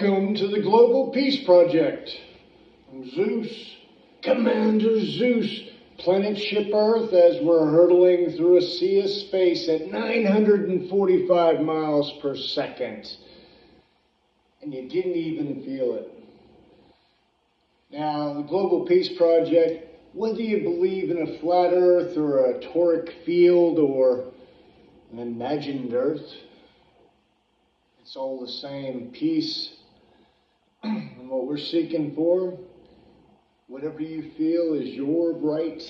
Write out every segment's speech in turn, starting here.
Welcome to the Global Peace Project. I'm Zeus, Commander Zeus, planet ship Earth as we're hurtling through a sea of space at 945 miles per second. And you didn't even feel it. Now, the Global Peace Project, whether you believe in a flat Earth or a toric field or an imagined Earth, it's all the same peace. And what we're seeking for, whatever you feel is your right,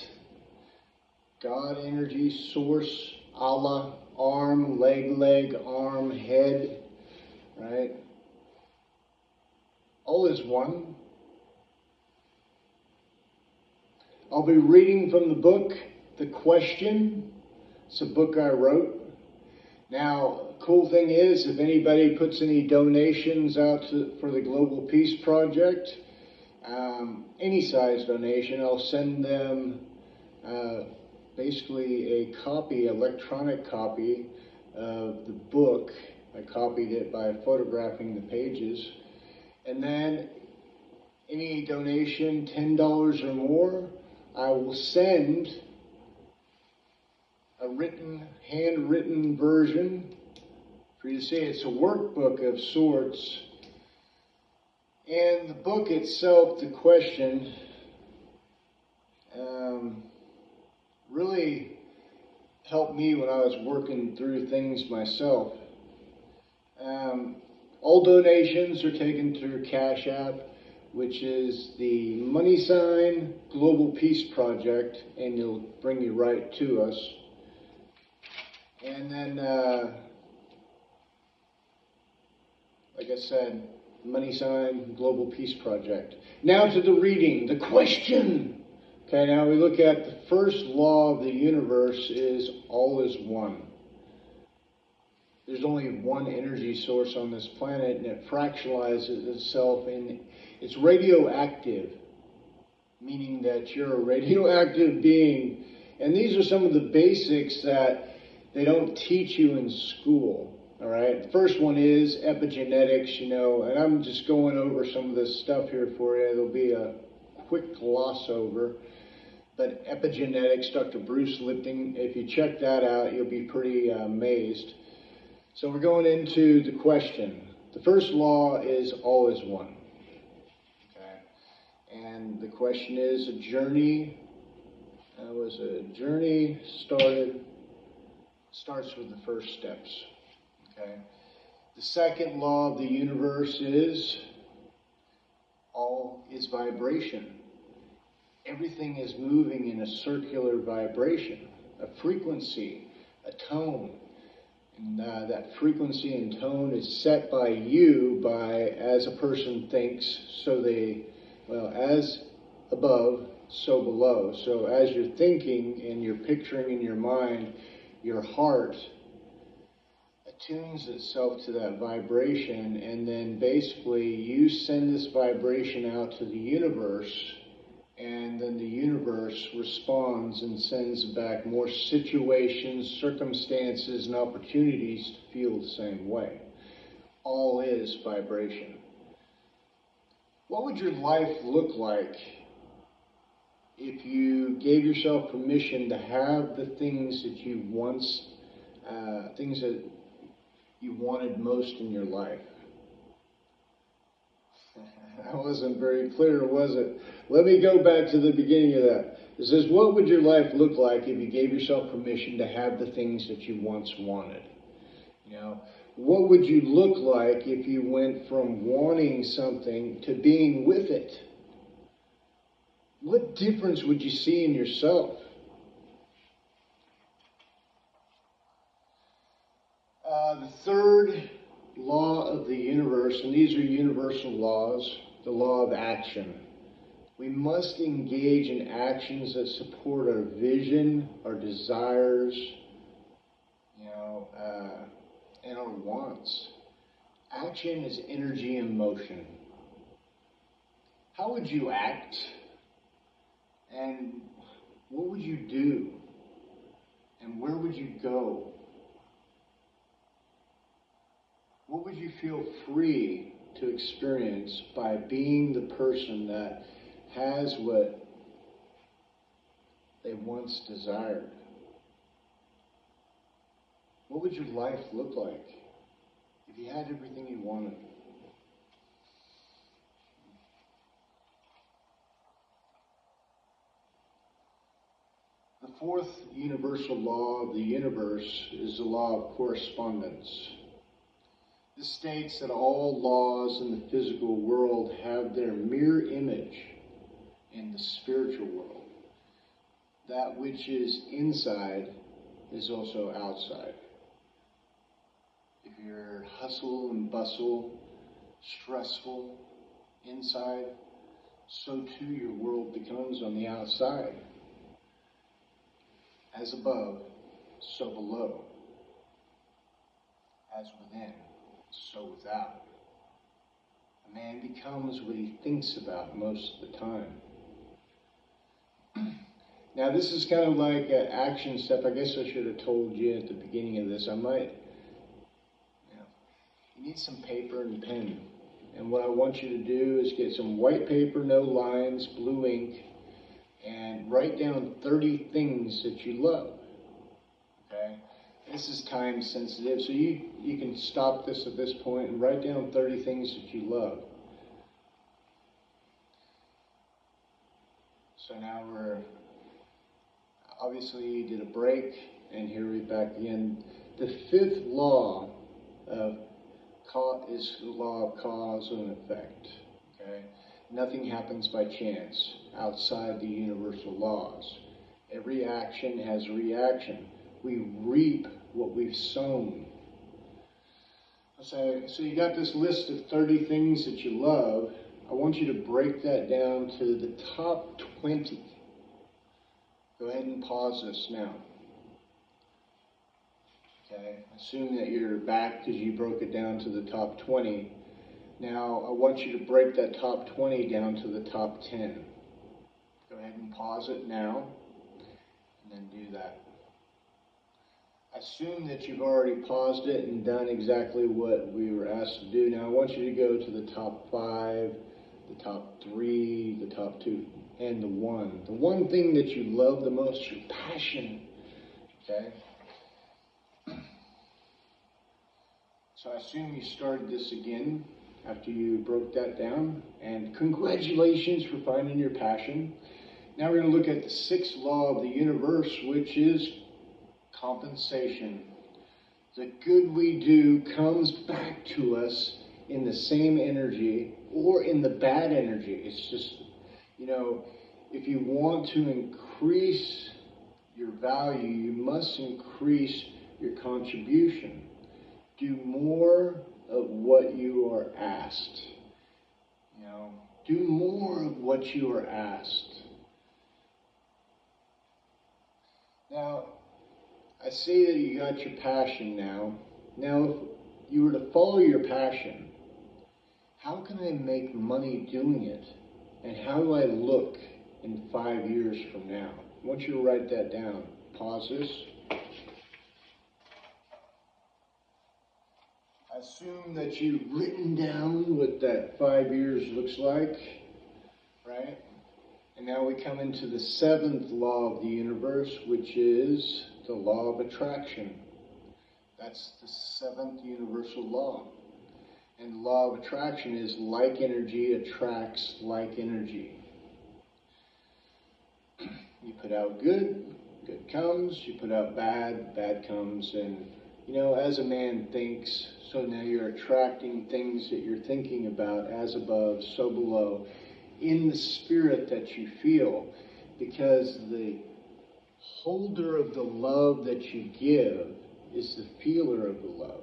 God, energy, source, Allah, arm, leg, arm, head, right? All is one. I'll be reading from the book, The Question. It's a book I wrote. Now, cool thing is, if anybody puts any donations out for the Global Peace Project, any size donation, I'll send them basically a copy, electronic copy of the book. I copied it by photographing the pages. And then any donation, $10 or more, I will send a handwritten version for you to see. It's a workbook of sorts. And the book itself, The Question, really helped me when I was working through things myself. All donations are taken through Cash App, which is the money sign Global Peace Project, and it'll bring you right to us. And then, like I said, money sign Global Peace Project. Now to the reading, the question. Okay, now we look at the first law of the universe is all is one. There's only one energy source on this planet, and it fractionalizes itself, and it's radioactive, meaning that you're a radioactive being. And these are some of the basics that they don't teach you in school, all right? The first one is epigenetics, and I'm just going over some of this stuff here for you. It'll be a quick gloss over. But epigenetics, Dr. Bruce Lipton, if you check that out, you'll be pretty amazed. So we're going into the question. The first law is all is one. Okay? And the question is a journey. Starts with the first steps. Okay? The second law of the universe is all is vibration. Everything is moving in a circular vibration, a frequency, a tone. And that frequency and tone is set by you as a person thinks, as above, so below. So as you're thinking and you're picturing in your mind, your heart attunes itself to that vibration, and then basically you send this vibration out to the universe, and then the universe responds and sends back more situations, circumstances, and opportunities to feel the same way. All is vibration. What would your life look like if you gave yourself permission to have the things that you things that you wanted most in your life? That wasn't very clear, was it? Let me go back to the beginning of that. It says, what would your life look like if you gave yourself permission to have the things that you once wanted? What would you look like if you went from wanting something to being with it? What difference would you see in yourself? The third law of the universe, and these are universal laws, the law of action. We must engage in actions that support our vision, our desires, and our wants. Action is energy in motion. How would you act? And what would you do? And where would you go? What would you feel free to experience by being the person that has what they once desired? What would your life look like if you had everything you wanted? The fourth universal law of the universe is the law of correspondence. This states that all laws in the physical world have their mirror image in the spiritual world. That which is inside is also outside. If you're hustle and bustle, stressful inside, so too your world becomes on the outside. As above, so below. As within, so without. A man becomes what he thinks about most of the time. Now this is kind of like an action step. I guess I should have told you at the beginning of this. You need some paper and pen. And what I want you to do is get some white paper, no lines, blue ink, and write down 30 things that you love. Okay? This is time sensitive, so you can stop this at this point and write down 30 things that you love. So now obviously did a break, and here we're back again. The fifth law is the law of cause and effect. Okay? Nothing happens by chance outside the universal laws. Every action has a reaction. We reap what we've sown. So you got this list of 30 things that you love. I want you to break that down to the top 20. Go ahead and pause this now. Okay, assume that you're back because you broke it down to the top 20. Now, I want you to break that top 20 down to the top 10. Go ahead and pause it now, and then do that. Assume that you've already paused it and done exactly what we were asked to do. Now, I want you to go to the top 5, the top 3, the top 2, and the 1. The one thing that you love the most, your passion. Okay? So I assume you started this again after you broke that down, and congratulations for finding your passion. Now we're going to look at the sixth law of the universe, which is compensation. The good we do comes back to us in the same energy or in the bad energy. It's just, if you want to increase your value, you must increase your contribution. Do more of what you are asked. Do more of what you are asked. Now, I see that you got your passion now. Now, if you were to follow your passion, how can I make money doing it? And how do I look in 5 years from now? I want you to write that down. Pause this. Assume that you've written down what that 5 years looks like, right? And now we come into the seventh law of the universe, which is the law of attraction. That's the seventh universal law. And the law of attraction is like energy attracts like energy. You put out good, good comes. You put out bad, bad comes. And, as a man thinks, so now you're attracting things that you're thinking about as above, so below, in the spirit that you feel, because the holder of the love that you give is the feeler of the love.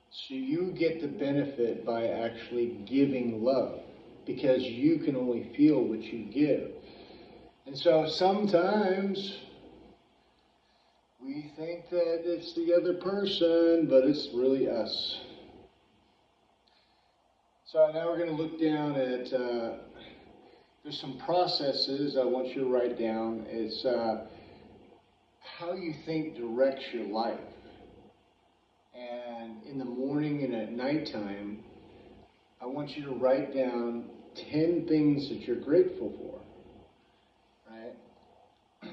So you get the benefit by actually giving love, because you can only feel what you give. And so sometimes we think that it's the other person, but it's really us. So now we're going to look down at, there's some processes I want you to write down. It's how you think directs your life. And in the morning and at nighttime, I want you to write down 10 things that you're grateful for, right? If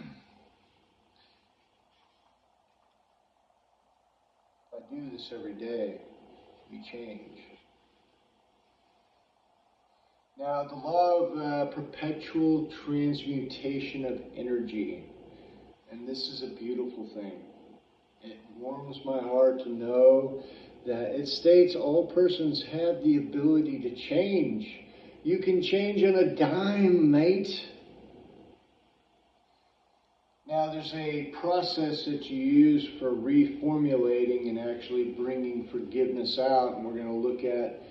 I do this every day, we change. Now, the law of perpetual transmutation of energy, and this is a beautiful thing. It warms my heart to know that it states all persons have the ability to change. You can change on a dime, mate. Now, there's a process that you use for reformulating and actually bringing forgiveness out, and we're going to look at,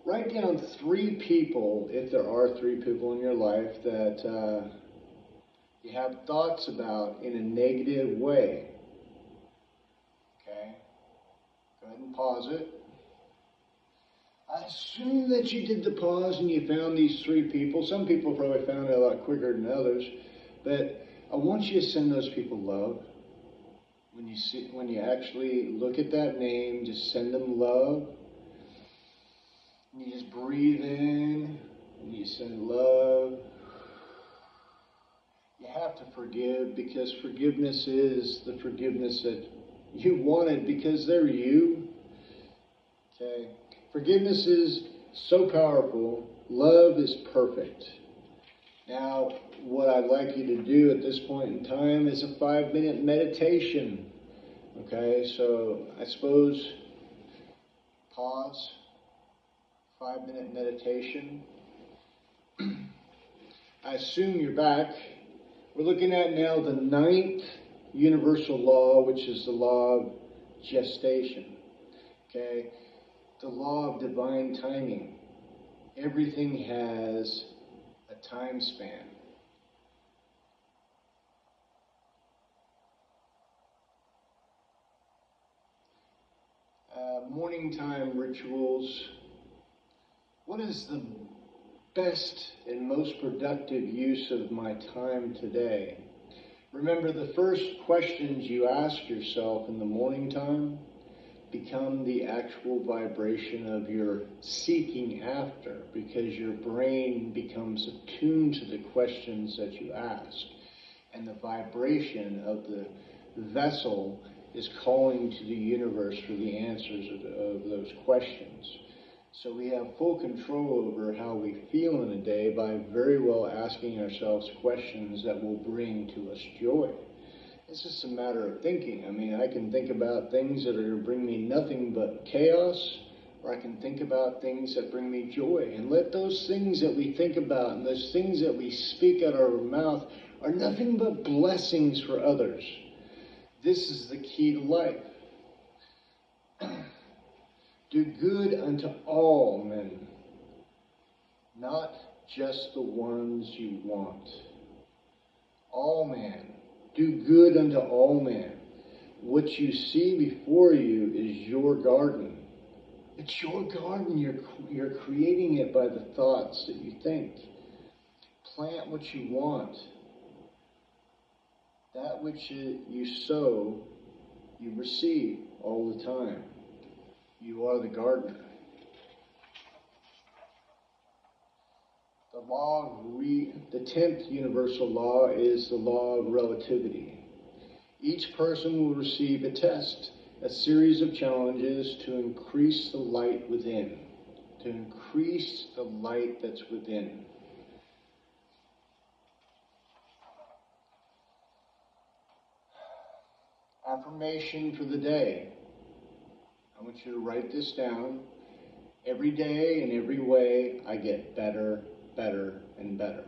write down 3 people, if there are 3 people in your life, that you have thoughts about in a negative way. Okay? Go ahead and pause it. I assume that you did the pause and you found these 3 people. Some people probably found it a lot quicker than others, but I want you to send those people love. When you actually look at that name, just send them love. And you just breathe in and you send love. You have to forgive, because forgiveness is the forgiveness that you wanted, because they're you. Okay? Forgiveness is so powerful. Love is perfect. Now, what I'd like you to do at this point in time is a 5-minute meditation. Okay, so I suppose pause, 5-minute meditation. I assume you're back. We're looking at now the 9th universal law, which is the law of gestation. Okay, the law of divine timing. Everything has a time span. Morning time rituals. What is the best and most productive use of my time today? Remember, the first questions you ask yourself in the morning time become the actual vibration of your seeking after, because your brain becomes attuned to the questions that you ask, and the vibration of the vessel is calling to the universe for the answers of those questions. So we have full control over how we feel in a day by very well asking ourselves questions that will bring to us joy. It's just a matter of thinking. I mean, I can think about things that are going to bring me nothing but chaos, or I can think about things that bring me joy. And let those things that we think about and those things that we speak out of our mouth are nothing but blessings for others. This is the key to life. Do good unto all men, not just the ones you want. All men. Do good unto all men. What you see before you is your garden. It's your garden. You're creating it by the thoughts that you think. Plant what you want. That which you sow, you receive all the time. You are the gardener. The 10th universal law is the law of relativity. Each person will receive a test, a series of challenges to increase the light within, to increase the light that's within. Affirmation for the day. I want you to write this down. Every day in every way, I get better, better, and better.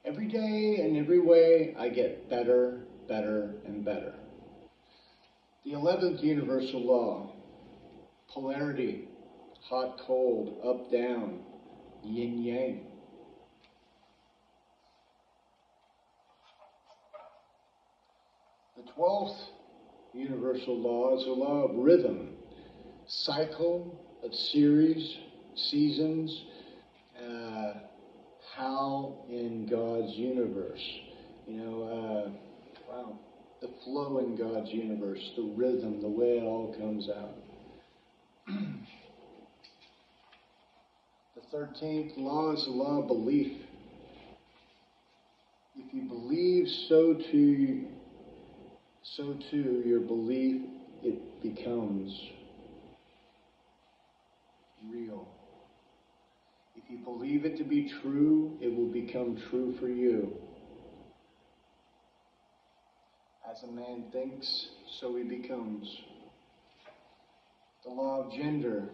Every day in every way, I get better, better, and better. The 11th universal law, polarity, hot, cold, up, down, yin, yang. The 12th universal law is the law of rhythm, cycle of series, seasons, how in God's universe. The flow in God's universe, the rhythm, the way it all comes out. 13th law is the law of belief. If you believe, so too your belief, it becomes real. If you believe it to be true, it will become true for you. As a man thinks, so he becomes. The law of gender.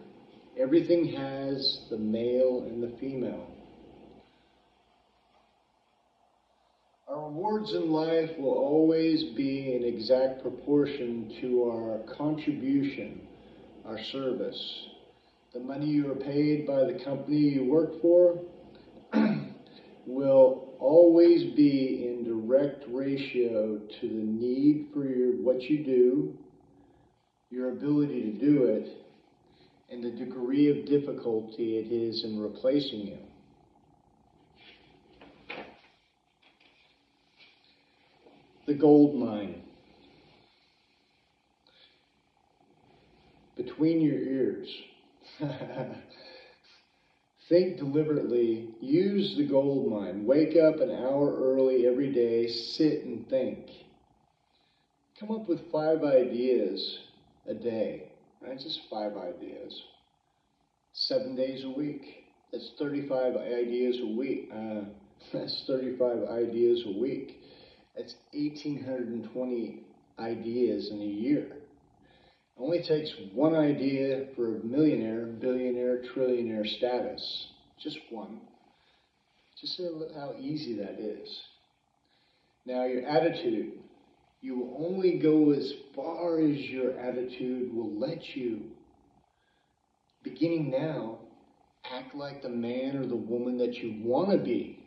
Everything has the male and the female. Our rewards in life will always be in exact proportion to our contribution, our service. The money you are paid by the company you work for will always be in direct ratio to the need for what you do, your ability to do it, and the degree of difficulty it is in replacing you. The gold mine. Between your ears. Think deliberately. Use the gold mine. Wake up an hour early every day. Sit and think. Come up with 5 ideas a day. Right? Just 5 ideas. 7 days a week. That's 35 ideas a week. That's 35 ideas a week. That's 1,820 ideas in a year. It only takes one idea for a millionaire, billionaire, trillionaire status. Just one. Just how easy that is. Now, your attitude. You will only go as far as your attitude will let you. Beginning now, act like the man or the woman that you want to be.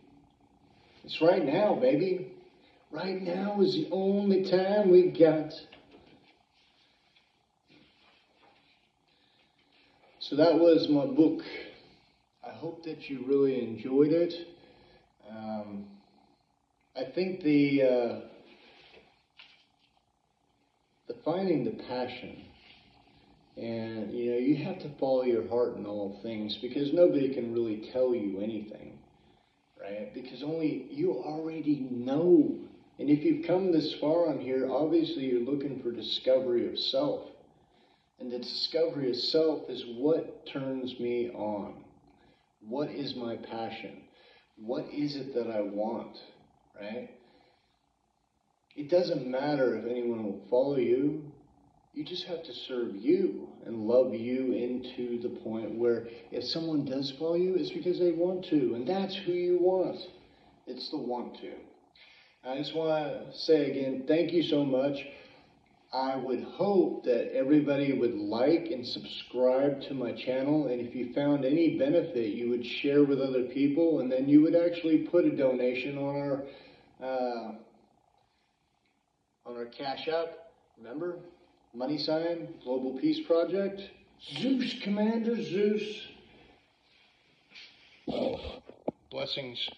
It's right now, baby. Right now is the only time we got. So that was my book. I hope that you really enjoyed it. I think the finding the passion, and you have to follow your heart in all things, because nobody can really tell you anything, right? Because only you already know. And if you've come this far on here, obviously you're looking for discovery of self. And the discovery of self is what turns me on. What is my passion? What is it that I want, right? It doesn't matter if anyone will follow you. You just have to serve you and love you into the point where if someone does follow you, it's because they want to. And that's who you want. It's the want to. I just want to say again, thank you so much. I would hope that everybody would like and subscribe to my channel, and if you found any benefit, you would share with other people, and then you would actually put a donation on our Cash App. Remember, # Global Peace Project. Zeus, Commander Zeus. Blessings.